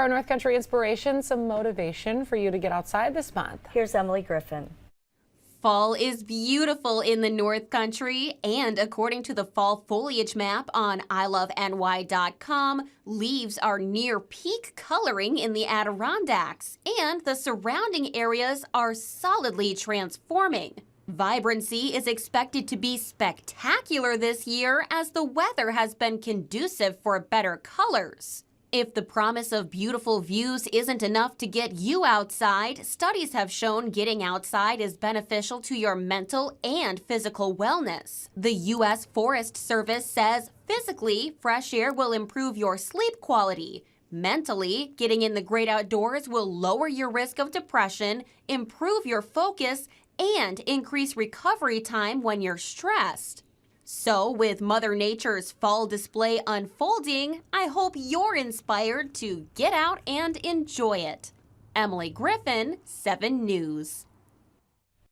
Our North Country inspiration, some motivation for you to get outside this month. Here's Emily Griffin. Fall is beautiful in the North Country, and according to the fall foliage map on iloveny.com, leaves are near peak coloring in the Adirondacks, and the surrounding areas are solidly transforming. Vibrancy is expected to be spectacular this year as the weather has been conducive for better colors. If the promise of beautiful views isn't enough to get you outside, studies have shown getting outside is beneficial to your mental and physical wellness. The U.S. Forest Service says physically, fresh air will improve your sleep quality. Mentally, getting in the great outdoors will lower your risk of depression, improve your focus, and increase recovery time when you're stressed. So, with Mother Nature's fall display unfolding, I hope you're inspired to get out and enjoy it. Emily Griffin, 7 News.